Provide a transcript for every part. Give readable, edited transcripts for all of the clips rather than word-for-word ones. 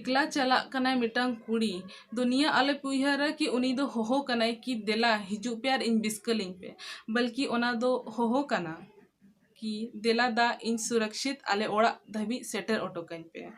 एकला चला कनाय मिटांग कुड़ी दुनिया आले पुइहारा कि उनी दो होहो कनाय कि देला हिजु पे और इन बिस्कलिंग पे बल्कि ओना दो होहो कना कि देला दा इन सुरक्षित आले ओड़ा धबी सेटर ओटोकन पे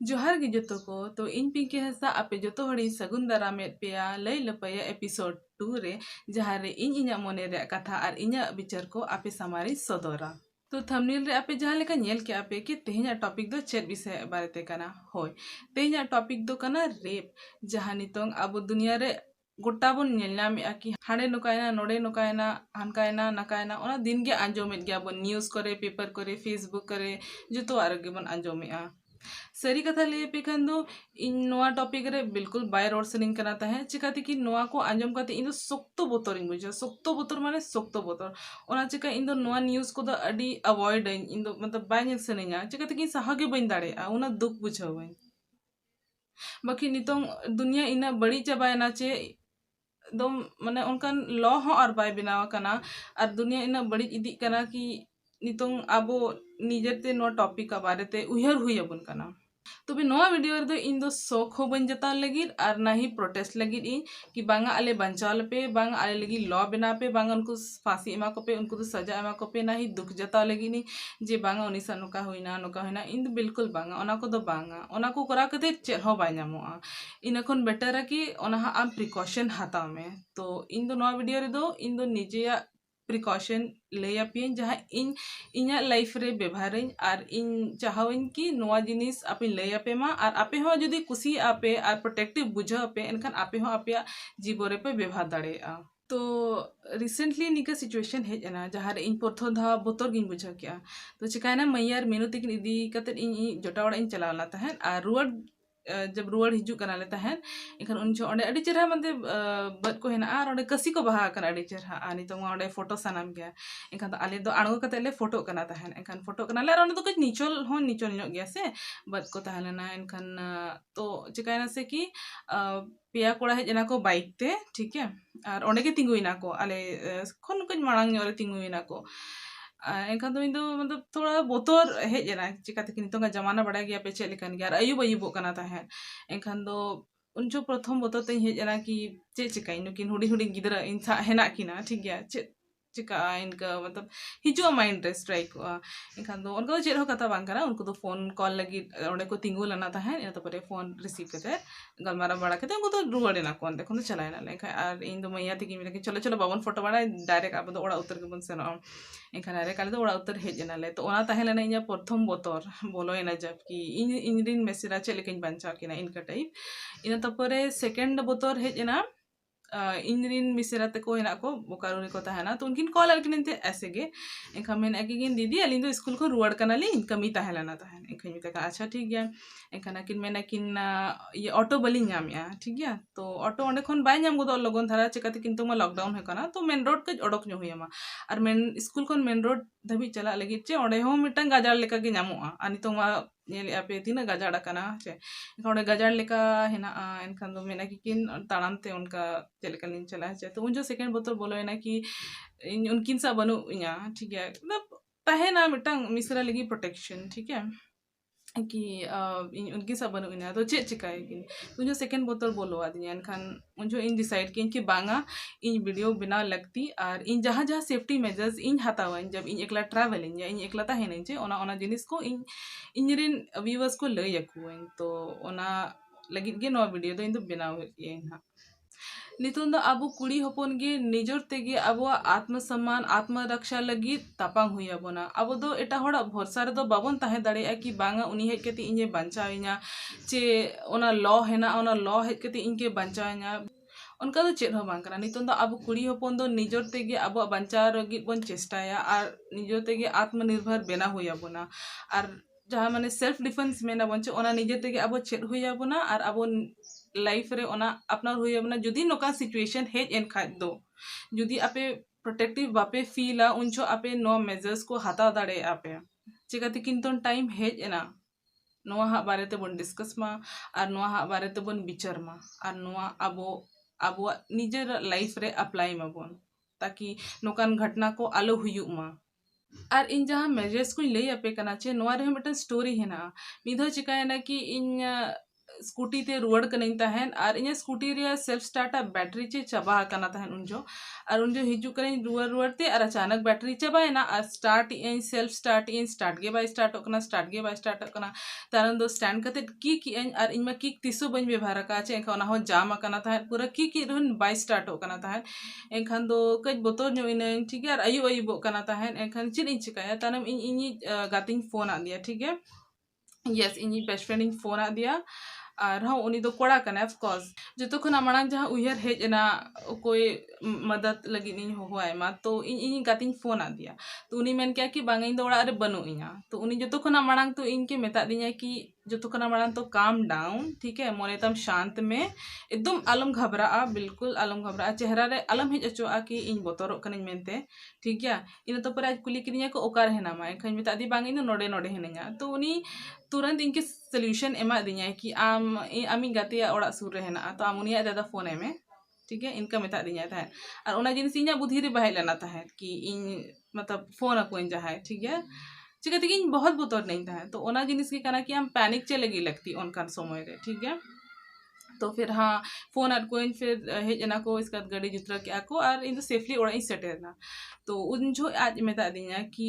जोहार गे जतो को तो इन पिंकी हसा आपे जतो हड़ी सगुन दारामेत पेया लई लपया एपिसोड 2 रे जहां रे इन इnya मोने रे कथा और इnya विचार को आपे समारी सदोरा तो थंबनेल रे आपे जहां लेका नेल के आपे कि तेहना टॉपिक दो चेत विषय बारेते कना होय तेहना टॉपिक दो कना रेप जहां नितोंग अब दुनिया रे गोटा बन नेलनामेआ कि हाने नोकायना नोडे नोकायना हानकायना नकायना ओना दिन गे आंजोमेत गया बन न्यूज़ करे पेपर करे फेसबुक करे जतो आरगे बन आंजोमेआ सरी कथा ले पे खान दो इन नोआ टॉपिक रे बिल्कुल बाय रोड सनिंग कना ताहे चिकाते कि नोआ को आंजम काते इन दो सोक्तो बोतर इन बुझा सोक्तो बोतर माने सोक्तो बोतर ओना चिका इन दो नोआ न्यूज़ को दो अडी अवॉइड इन दो मतलब बाय नेल सनिंगा चिकाते कि सहा गे बइन दाड़े आ ओना दुख बुझाव बाकी नितों दुनिया इना बड़ी चाबायना चे दम माने उनकान लॉ हो और बाय बनावा कना और दुनिया इना बड़ी इदी कना कि नितों आबो निजेते नो टॉपिक का बारेते उहर हुई अबन कना तबे नोआ वीडियो रे इन दो शौक हो बन जता लगिर और ना ही प्रोटेस्ट लगिर इन कि बांगा आले बंचाल पे बांगा आले लगी लॉ बना पे बांगा उनको फांसी एमा को पे उनको तो सजा एमा को पे ना ही दुख जता लगी नी जे बांगा उनी सा नोका होइना इन दो बिल्कुल बांगा ओना को दो बांगा ओना को करा कते चेर हो बाय नामोआ इन खन बेटर कि ओना आम प्रिकॉशन हाताव में तो इन दो नोआ वीडियो रे दो इन दो निजेया प्रिकॉशन लैपिन जहाँ इन इना लाइफ रे व्यवहारिन और इन चाहविन कि नोआ जिनिस आपे लैपे मा और आपे हो जदि कुसी आपे और प्रोटेक्टिव बुझा पे एनखान आपे हो आपे जीवन रे पे व्यवहार दाड़ेया तो रिसेंटली निका सिचुएशन हेजना जहाँ रे इन प्रथम धा बोतर गिन बुझा किया तो चिकायना मैयार मेनू तकिन इदी कते इन जोटा ओड़ा इन चलावला तहन और रुआर जब रुआर हिजू कना ले तहन एखन उन जो ओंडे अडी चेहरा मंदे बद को हेना और ओंडे कसी को बहा कना अडी चेहरा आनी तो ओंडे फोटो सानाम गया एखन तो आले दो आणगो कते ले फोटो कना तहन एखन फोटो कना ले और ओंडे तो कुछ नीचल हो नीचल ᱧᱚᱜ गया से बद को तहलेना एनखन तो चिकायना से कि पेया कोड़ा हेजना को बाइक ते ठीक है और ओंडे के तिंगुइना को आले खन कुछ मांग ᱧᱚᱜ रे तिंगुइना को एनखान तो इन दो मतलब थोड़ा बोतर हेजना चिकाते कि नितोंगा जमाना बड़ा गया पे चेक लेकन गया अयुब अयुबो कना ताहे एनखान दो उन जो प्रथम बोतर ते हेजना कि चे चिकाई नुकिन हुडी हुडी गिदरा इन सा हेना किना ठीक गया चे चिका इनका मतलब हिजू माइंड रे स्ट्राइक एनखान दो उनको चेक हो कथा बांग करा उनको तो फोन कॉल लगी ओंडे को तिंगु लना ताहे इन तो परे फोन रिसीव करते गलमारा बड़ा करते उनको तो रुवाड़ेना को देखो तो चलायना लेखा और इन दो मैया तकी मिले कि चलो चलो बाबन फोटो बड़ा डायरेक्ट अब तो ओड़ा उतर के बन सेनो एनखान अरे काले तो ओड़ा उतर हेजना ले तो ओना ताहे लेना इया प्रथम बोतर बोलोयना जब कि इन इनरिन मेसेरा चेक लेकिन बंचा किना इनका टाइप इन तो परे सेकंड बोतर हेजना इनरिन मिसेरा तको हेना को बोकारो रे को ताहेना तो उनकिन कॉल आलकिन ते ऐसे गे एखा मेन एकिगिन दीदी अलिन दो स्कूल को रुवाड़ कना लिन कमी ताहेलाना ताहेन एखा मिता का अच्छा ठीक गया एखाना किन मेना किन ये ऑटो बलिन नामया ठीक गया तो ऑटो ओंडे खन बाय नाम गोदो लगन धारा चिकाते किंतु मा लॉकडाउन है कना तो मेन रोड के ओडक नो हुयमा और मेन स्कूल खन मेन रोड धबी चला लगी चे ओंडे हो मिटन गाजार लेका के नामोआ आनी तो मा नेल आपे तीना गाजार कना चे ओंडे गाजार लेका हेना एनखान दो मेना किन ताड़ाम ते उनका चलकलिन चला चे तो उन जो सेकंड बोतल बोलो है ना कि उनकिन सा बनु इया ठीक है मतलब ताहेना मिटंग मिसरा लगी प्रोटेक्शन ठीक है कि उनकी सब बनु इना तो चे चिकाय कि उन जो सेकंड बोतल बोलो आदिया एनखान उन जो इन डिसाइड कि इनकी बांगा इन वीडियो बिना लगती और इन जहाँ जहाँ सेफ्टी मेजर्स इन हतावन जब इन एकला ट्रैवलिंग या इन एकला ताहेन चे ओना ओना जिनिस को इन इनरिन व्यूअर्स को लय यकु तो ओना लगित गे नो वीडियो दो इन तो बनाव ये ना नितुन दो आबो कुड़ी हपन गे निजर तेगे आबो आत्मसम्मान आत्मरक्षा लगी तापांग हुई आबोना आबो दो एटा होड़ा भरोसा रे दो बाबन ताहे दाड़ेया कि बांगा उनी हेज केते इने बंचाविना चे ओना लॉ हेना ओना लॉ हेज केते इनके बंचाविना उनका तो चेत हो बांग करा नितुन दो आबो कुड़ी हपन दो निजर तेगे आबो बंचाव लगी बन चेष्टाया और निजर तेगे आत्मनिर्भर बेना हुई आबोना और जहाँ माने सेल्फ डिफेंस मेना बंचे ओना निजे तेगे आबो चेत हुई आबोना और आबो लाइफ रे ओना अपना हुई आबोना जुदी नोका सिचुएशन हेज एन खाद दो जुदी आपे प्रोटेक्टिव बापे फीला उनछो आपे नो मेजर्स को हता दाड़े आपे चिकाते किंतन टाइम हेज एना नोआ हा बारे ते बन डिस्कस मा और नोआ हा बारे ते बन विचार मा और नोआ आबो आबो निजेर लाइफ रे अप्लाई माबोन ताकि नोकान घटना को आलो हुयुग मा और इन जहाँ मेजर्स को लई आपे कना चे नोआ रे मिटन स्टोरी हेना मिधो चिकायना कि इन स्कूटी ते रुआड़ कनाई तहन और इन स्कूटी रे सेल्फ स्टार्ट बैटरी चे चाबा कना तहन उनजो और उनजो हिजू कनाई रुआड़ ते और अचानक बैटरी चाबाएना और स्टार्ट गे बाय स्टार्ट कना तारन दो स्टैंड कते की और इनमा की तिसो बन व्यवहार का चे एनखा हो जाम कना तहन पूरा की रहन बाय स्टार्ट कना तहन एनखान दो कई बोतल नो इन ठीक है और अयुब कना तहन एनखान चिन इन चिकाया तानम इन गातिन फोन आ दिया ठीक है यस इन बेस्ट फ्रेंड इन फोन आ दिया और हाँ उनी दो कोड़ा कना ऑफ कोर्स जो खना मांग जहाँ उहर हेजना कोई मदद लगी नहीं हो आयमा तो इन गातिन फोन आ दिया तो उनी मेन क्या कि बांग इन दो ओड़ा रे बनु इया तो उनी जो खना मांग तो इनके मेता दिया कि जो खना मांग तो काम डाउन ठीक है मोने तम शांत में एकदम आलम घबरा बिल्कुल आलम घबरा चेहरा रे आलम हेज अचोआ कि इन बोतरों कनिन मेनते ठीक है इन तो पर आज कुली किनिया को ओकार है ना माय खन मेता दी बांग इन नोडे नोडे हेनया तो उनी तुरंत इनके सोल्यूशन एमा दिया कि आमी गाते ओड़ा सुर रे हेना तो आम उनिया दादा फोन एमे ठीक है इनका मेता दिया था और ओना जिनिस इन्या बुद्धि रे बहाय लेना था कि इन मतलब फोन अको इन जहाय ठीक है चिकाते कि इन बहुत बोतर नहीं था तो ओना जिनिस की कना कि हम पैनिक चे लगी लगती उनकान समय रे ठीक है तो फिर हाँ फोन आर को फिर हेजना को इसका गाड़ी जुतरा के को और इन सेफली ओड़ा ही सेटेरना तो उन जो आज मेता दिया कि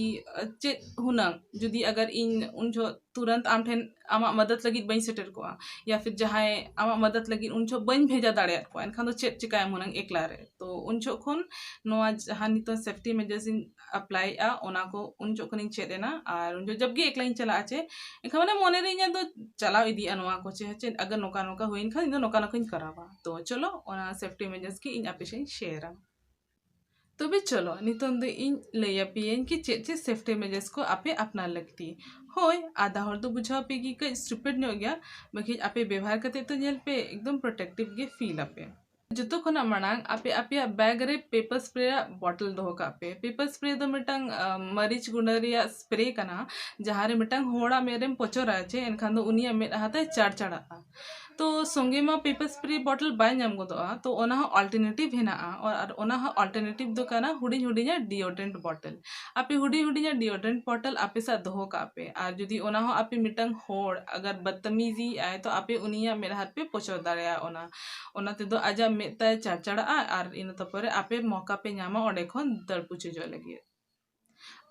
चे हुनंग जुदी अगर इन उन जो तुरंत आम ठेन आमा मदद लगी बई सेटर को या फिर जहाँ आमा मदद लगी उन जो बई भेजा दाड़े को एनखान तो चेक चिकाय हुनंग एकला रे तो उन जो खन नोआ जहाँ नितो सेफ्टी मेजर्स इन अप्लाई आ ओना को उन जो खन चेक देना और उन जो जब गे एकला इन चला आचे एनखान माने मोने रे इन तो चलाव इदी अनवा को चे अगर नोका नोका हुइन खान इन नोका नोका इन करावा तो चलो ओना सेफ्टी मेजर्स की इन आपे शेयर तो भी चलो नितों इन लैपियन कि चे चे सेफ्टी मेजर्स को आपे अपना लगती होय आधा हर तो बुझा पे कि कई स्टूपिड नहीं हो गया बाकी आपे व्यवहार करते तो जेल पे एकदम प्रोटेक्टिव गे फील आपे जो खना मांग आपे आपे बैग रे पेपर स्प्रे बॉटल दो का पेपर स्प्रे दो मिटंग मरीच गुंडरिया स्प्रे कना जहाँ रे मिटंग होड़ा मेरे पचोरा चे एनखान दो उनिया में हाथे चार चढ़ा तो संगे में पेपर स्प्रे बॉटल बाय नाम गोदोआ तो ओना अल्टरनेटिव हेना और ओना अल्टरनेटिव दो काना हुडिंग हुडिंग डिओड्रेंट बॉटल आपे हुडिंग हुडिंग डिओड्रेंट बॉटल आपे सा दोहो का आपे और जुदी ओना हो आपे मिटंग होड़ अगर बदतमीजी आए तो आपे उनिया मेरा हाथ पे पोचो दाड़िया ओना ते दो आजा मेता चारचड़ा और इन तपरे आपे मौका पे नामा ओडे खन दड़ पुचे जो लगे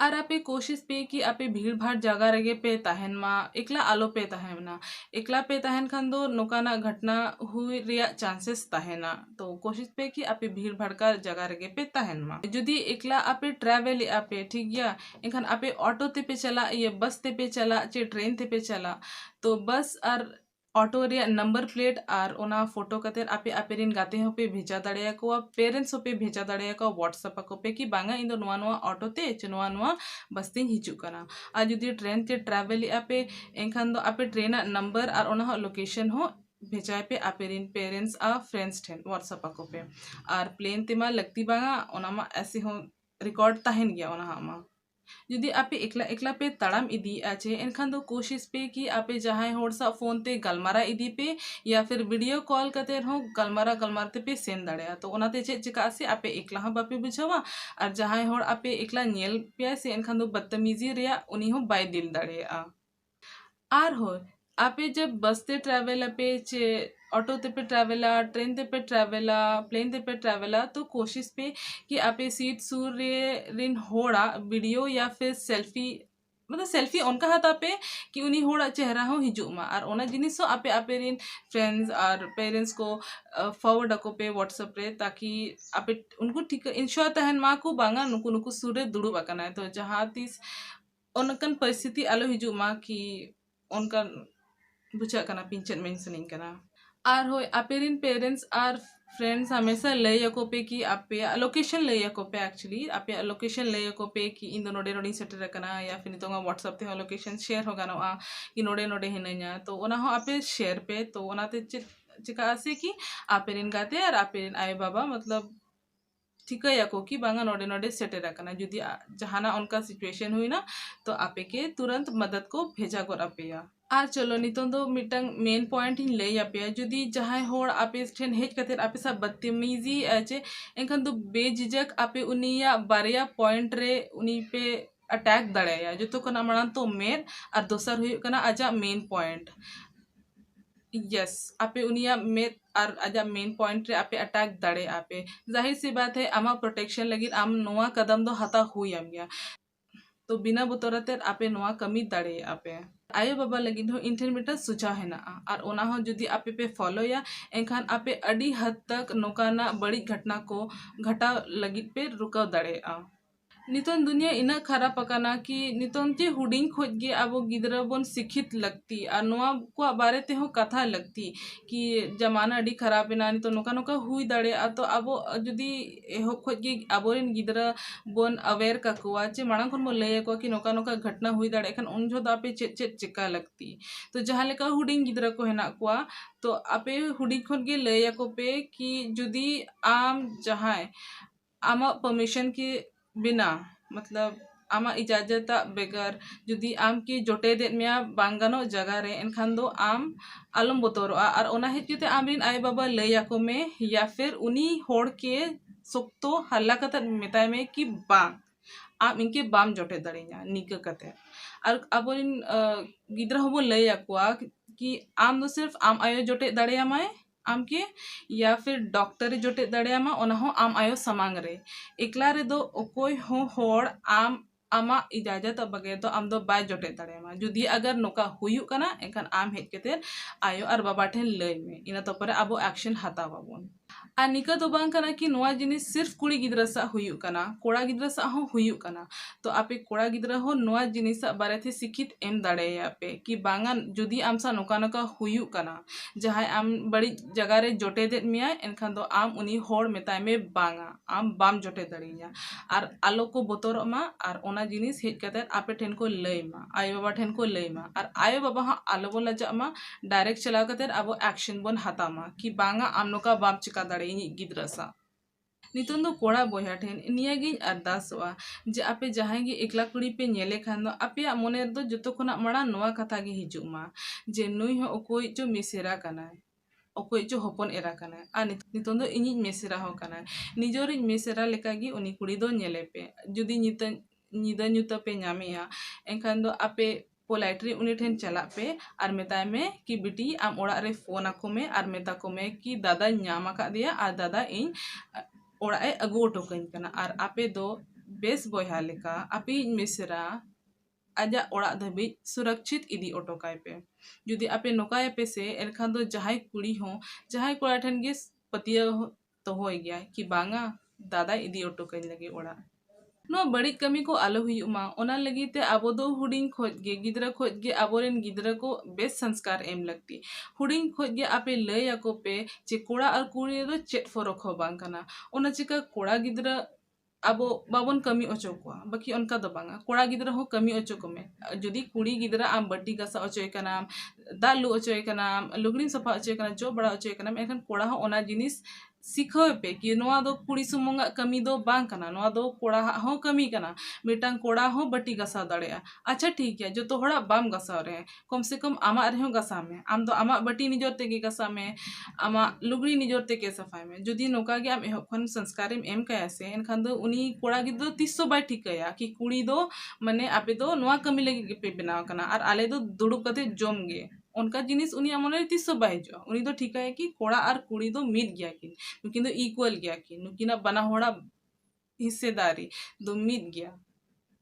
और आपे कोशिश पे कि आपे भीड़ भाड़ जगह रगे पे तहन मा एकला आलो पे तहना एकला पे तहन खान दो नोकाना घटना हुई रिया चांसेस तहना तो कोशिश पे कि आपे भीड़ भाड़ का जगह रगे पे तहन मा यदि एकला आपे ट्रैवल आपे ठीक गया एखान आपे ऑटो ते पे चला ये बस ते पे चला चे ट्रेन ते पे चला तो बस और ऑटो रे नंबर प्लेट और ओना फोटो कते आपे आपेरिन गाते हो पे भेजा दाड़िया को पेरेंट्स हो पे भेजा दाड़िया को व्हाट्सएप को पे कि बांगा इन दो नवा नवा ऑटो ते चे नवा नवा बस ते हिजू कना और जुदी ट्रेन ते ट्रैवल आपे एनखान दो आपे ट्रेन नंबर और ओना लोकेशन हो भेजाए पे आपेरिन पेरेंट्स आ फ्रेंड्स ठेन व्हाट्सएप को पे और प्लेन ते मा लगती बांगा ओना मा ऐसे हो रिकॉर्ड तहन गया ओना मा जुदी आपे एकला एकला पे तड़म इदी आचे एनखान दो कोशिश पे कि आपे जहाँ होड़ सा फोन ते गलमारा इदी पे या फिर वीडियो कॉल करते रहो गलमारा गलमारते पे सेन दाड़िया तो ओनाते चे चिका से आपे एकला हाँ बापे बुझावा और जहाँ होड़ आपे एकला नेल पे से एनखान दो बदतमीजी रिया उनी हो बाय दिल दाड़िया आर हो आपे जब बस ते ट्रैवल पे चे ऑटो ते पे ट्रैवला ट्रेन ते पे ट्रैवला प्लेन ते पे ट्रैवला तो कोशिश पे कि आपे सीट सूर रे रिन होड़ा वीडियो या फिर सेल्फी मतलब सेल्फी उनका हाथ आपे कि उन्हीं होड़ा चेहरा हो हिजू मा और ओना जिनिस हो आपे आपे रिन फ्रेंड्स और पेरेंट्स को फॉरवर्ड को पे व्हाट्सएप रे ताकि आपे उनको ठीक इंश्योर तहन मा को बांगा नुकु नुकु सूरे दुड़ू बकना है तो जहाँ तीस उनकन परिस्थिति आलो हिजू मा कि उनका बुझा कना पिंचन मेंशनिंग कना और हो आपेरिन पेरेंट्स और फ्रेंड्स हमेशा लय को पे कि आपे लोकेशन लय को पे एक्चुअली आपे लोकेशन लय को पे कि इन नोडे नोडे सेटर कना या फिर नितोंगा व्हाट्सएप ते लोकेशन शेयर हो गानोआ कि नोडे नोडे हिनया तो ओना हो आपे शेयर पे तो ओनाते चिका आसे कि आपेरिन गाते और आपेरिन आए बाबा मतलब ठीक है को कि बांगा नोडे नोडे सेटर रखना जुदी जहाना उनका सिचुएशन हुई ना तो आपे के तुरंत मदद को भेजा कर आपेया और चलो नितों दो मिटंग मेन पॉइंट इन ले आपेया जुदी जहां होड़ आपे ठेन हेज कतेर आपे सब बदतमीजी आचे एनखान दो बेझिझक आपे उनिया बारिया पॉइंट रे उनी पे अटैक दड़ेया जो तो कना मणा तो मेन और दोसर हुई कना आजा मेन पॉइंट यस आपे उनिया में और आजा मेन पॉइंट रे आपे अटैक दाड़े आपे जाहिर सी बात है आमा प्रोटेक्शन लगी आम नोआ कदम दो हता हुई आम गया तो बिना बतौरते आपे नोआ कमी दाड़े आपे आयो बाबा लगी हो इन ठेन मिटा सुझाव हेना और ओना हो जुदी आपे पे फॉलो या एनखान आपे अड़ी हद तक नोकाना बड़ी घटना को घटा लगी पे रुकाव दाड़े नितोन दुनिया इना खराब अकाना कि नितोन जे हुडिंग खोज गे आबो गिदरा बोन शिक्षित लगती और नोआ को बारे ते हो कथा लगती कि जमाना अड़ी खराब एना नितो नोका नोका हुई दाड़े तो आबो जुदी एहो खोज गे आबोरेन गिदरा बोन अवेयर काकुआ चे मांग खन मो लय को कि नोका नोका घटना हुई दाड़े खन उन जो आपे चेत चेत चिका लगती तो जहाँ लेका हुडिंग गिदरा को हेना कुआ तो आपे हुडिंग खन गे लय को पे कि जुदी आम जहाँ आमा परमिशन के बिना मतलब आमा इजाजत बेगर जुदी आम की जोटे दे मिया बांगानो जगह रे एनखान दो आम आलम बतौरोआ और ओना हेत जुते आमरिन आय बाबा लैयाको में या फिर उनी होड़ के सोक्तो हल्ला कता मेताय में कि बांग आम इनके बाम जोटे दड़ेኛ निका कते और अबोरिन गिद्रा होबो लैयाकोआ कि आम दो सिर्फ आम आयो जोटे दड़ेयामाय आम के या फिर डॉक्टर जोटे दड़ेयामा ओना हो आम आयो समांग रे एकला रे दो ओकोय हो होड़ आम आमा इजाजत बगैर तो आम दो बाय जोटे दड़ेयामा जुदी अगर नोका हुयु कना एनखान आम हेज केते आयो और बाबा ठेन लय में इना तो पर आबो एक्शन हातावाबोन आ निका दो बांग कना कि नोआ जिनिस सिर्फ कुड़ी गिद्रा सा हुयु कना कोड़ा गिद्रा सा हो हुयु कना तो आपे कोड़ा गिद्रा हो नोआ जिनिस बारे थे शिक्षित एम दाड़े आपे कि बांगा जुदी आम सा नोका नोका हुयु कना जहां आम बड़ी जगह रे जोटे दे मिया एनखान दो आम उनी होड़ मेताय में बांगा आम बाम जोटे दड़िया और आलो को बोतोर मा और ओना जिनिस हेज कते आपे ठेन को लय मा आयो बाबा ठेन को लय मा और आयो बाबा हा आलो बोला जा मा डायरेक्ट चला कते अब एक्शन बन हाता मा कि बांगा आम नोका बाम चिका दड़े गिद्रा सा नितों दो कोड़ा बोया ठेन नियागी अरदासोआ जे आपे जहां गे एकला कुड़ी पे नेले खान दो आपे मने दो जतो खना मड़ा नोआ कथा गे हिजुमा जे नुई हो ओकोई जो मिसेरा कना ओकोई जो होपन एरा कना आ नितों दो इनी मेसेरा हो कना निजोर मेसेरा लेका गे उनी कुड़ी दो नेले पे जुदी निदा ᱧᱩᱛ पे ñameया एनखान दो आपे पोलाइट्री उनी ठेन चला पे और मेताय में कि बिटी आम ओड़ा रे फोन आको में और मेता को में कि दादा ñामा का दिया और दादा इन ओड़ा ए अगु ओटोकन कना और आपे दो बेस बोया लेका आपे मिसरा आजा ओड़ा धबी सुरक्षित इदी ओटोकाय पे जुदी आपे नोकाय पे से एनखान दो जहाय कुड़ी हो जहाय कोड़ा ठेन गे पतिया तो हो गया कि बांगा दादा इदी ओटोकन लगे ओड़ा नो बड़ी कमी को आलो हुयुमा ओना लगी ते आबो दो हुडिंग खोज गे गिद्रा खोज गे आबोरेन गिद्रा को बेस संस्कार एम लगती हुडिंग खोज गे आपे लय आको पे जे कोड़ा और कुड़ी दो चेट फरक हो बांग कना ओना चिका कोड़ा गिद्रा अब बाबन कमी ओचो को बाकी उनका दो बांगा कोड़ा गिद्रा हो कमी ओचो को में जुदी कुड़ी गिद्रा आम बट्टी गसा ओचोय कनाम दालू ओचोय कनाम लुगड़ी सफा ओचोय कना जो बड़ा ओचोय कनाम एखन कोड़ा हो ओना जिनिस सीखो पे कि नोआ दो कुड़ी सुमुंगा कमी दो बांग कना नोआ दो कोड़ा हो कमी कना मिटांग कोड़ा हो बट्टी गसा दड़ेया अच्छा ठीक है जो तो होड़ा बाम गसाव रहे कम से कम आमा रहे गसा में आम दो आमा बट्टी निजोर ते गे गसा में आमा लुगड़ी निजोर ते के सफाई में जुदी नोका गे आम एहो खन संस्कार एम कया से एनखान दो उनी कोड़ा गे दो तिस्सो बाय ठिकया कि कुड़ी दो माने आपे दो नोआ कमी लगी पे बनाव कना और आले दो दुड़ुब कते जम गे उनका जिनिस उनी मने तिस्सो बाहिजो उनी दो ठिका है कि कोड़ा और कुड़ी दो मिद गया कि नुकिन दो इक्वल गया कि नुकिना बना होड़ा हिस्सेदारी दो मिद गया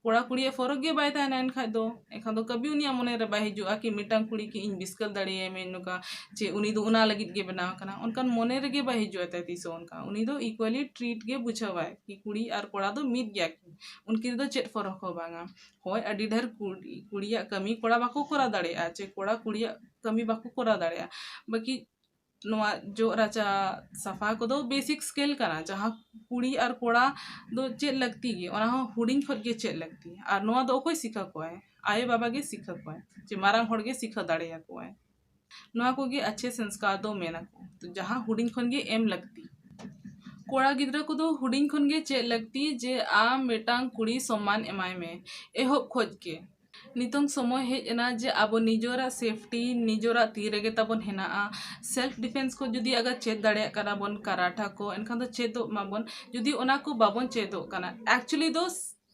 कोड़ा कुड़ी फरक गे बाय ताहना एनखान दो कभी उनी मने रे बाहिजुआ कि मिटांग कुड़ी की इन बिस्कल दड़े में नुका चे उनी दो उना लगित गे बनाव कना उनकान मने रे गे बाहिजुआ ता तिसो उनका उनी दो इक्वली ट्रीट गे बुझावाय कि कुड़ी और कोड़ा दो मिद गया कि उनकी दो चेट फरक हो बांगा होय अडी ढेर कुड़िया कमी कोड़ा बाको करा दड़ेया चे कोड़ा कुड़िया कमी बाको करा दड़ेया बाकी नोआ जो राचा सफा को दो बेसिक स्किल कना जहाँ कुड़ी और कोड़ा दो चेत लगती गे ओना हो हुडिंग खत गे चेत लगती और नोआ दो कोई सिखा कोय आये बाबा गे सिखा कोय जे मारांग होड़ गे सिखा दाड़ेया कोय नोआ को गे अच्छे संस्कार दो मेना को तो जहाँ हुडिंग खन गे एम लगती कोड़ा गिद्रा को दो हुडिंग खन गे चेत लगती जे आम मेटांग कुड़ी सम्मान एमाय में एहोब खोज के नितोंग समय हेजना जे आबो निजोरा सेफ्टी निजोरा ती रेगे ताबन हेना सेल्फ डिफेंस को जुदी अगर चेत दाड़े करा बन कराठा को एनखान दो चेदो माबन जुदी ओना को बाबन चेदो कना एक्चुअली दो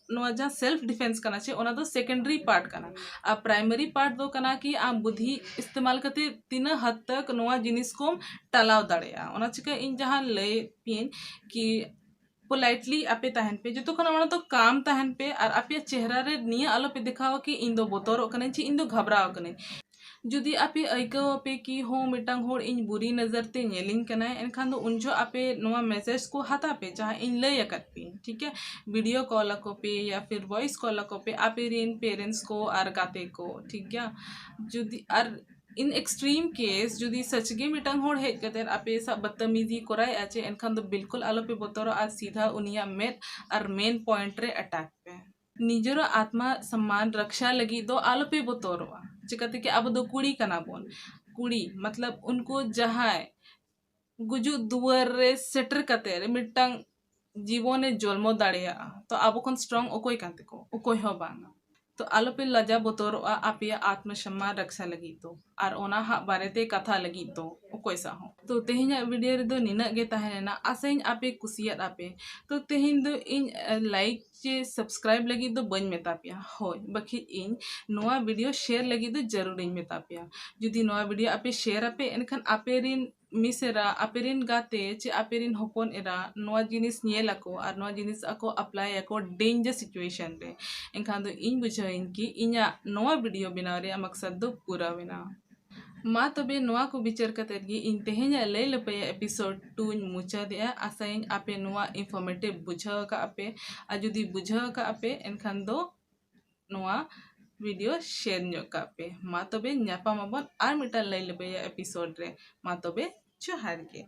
नोआ जहाँ सेल्फ डिफेंस करना चे ओना दो सेकेंडरी पार्ट करना आ प्राइमरी पार्ट दो करना कि आम बुद्धि इस्तेमाल करते तीना हद तक नोआ जिनिस को टलाव दाड़ेया ओना चिका इन जहाँ लय पिन कि पोलाइटली आपे तहन पे जो खन तो काम तहन पे और आपे चेहरा रे निया आलो पे दिखाओ कि इन दो बोतरो कने ची इन दो घबराओ कने जुदी आपे अइकाओ पे कि हो मिटांग होड़ इन बुरी नजर ते नेलिंग कना एनखान दो उनजो आपे नोआ मैसेज को हाथा पे जहाँ इन लय अकत पे ठीक है वीडियो कॉल को पे या फिर वॉइस कॉल को पे आपे रिन पेरेंट्स को आर गाते को ठीक है जुदी आर इन एक्सट्रीम केस जुदी सचगे मिटांग होड़ हेज कते आपे सब बदतमीजी कोराय आचे एनखान दो बिल्कुल आलो पे बोतरो आर सीधा उनिया मेट आर मेन पॉइंट रे अटैक पे निजर आत्मा सम्मान रक्षा लगी दो आलो पे बोतरो चिकाते कि अब दो कुड़ी कना बोन कुड़ी मतलब उनको जहाँ गुजु दुआर रे सेटर कते रे मिटांग जीवने जन्म दाड़ेया तो अब खन स्ट्रॉन्ग ओकोय कांते को ओकोय हो बांगा तो आलो पे लजा बोतोर आपिया आत्मसम्मान रक्षा लगी तो और ओना हा बारेते कथा लगी तो ओकोय सा हो तो तेहिना वीडियो रे दो निना गे ताहेना आसेन आपे कुसियात आपे तो तेहिन दो इन लाइक चे सब्सक्राइब लगी दो बन मेता पिया होय बखि इन नोआ वीडियो शेयर लगी दो जरूर इन मेता पिया जुदी नोआ वीडियो आपे शेयर आपे एनखान आपे रिन मिसेरा आपेरिन गाते चे आपेरिन होपन एरा नोआ जिनिस नियल ako और नोआ जिनिस ako apply ako danger situation रे एनखान दो इन बुझाव इनकी इना नोआ वीडियो बनाव रे मकसद दो पूरा बना मा तबे नोआ को विचार कतर गी इन तेहेኛ लय लपया एपिसोड 2 मुचा दे आसाइन आपे नोआ इंफॉर्मेटिव बुझाव का आपे आ जुदी बुझाव का आपे एनखान दो नोआ वीडियो शेयर ᱧᱚᱜ ᱠᱟᱜ ᱯᱮ ᱢᱟ ᱛᱚᱵᱮ ᱧᱟᱯᱟᱢ ᱟᱵᱚᱱ ᱟᱨ ᱢᱤᱫᱴᱟᱝ ᱞᱟᱹᱭ ᱞᱮᱵᱮᱭᱟ ᱮᱯᱤᱥᱳᱰ ᱨᱮ ᱢᱟ ᱛᱚᱵᱮ ᱡᱚᱦᱟᱨ ᱜᱮ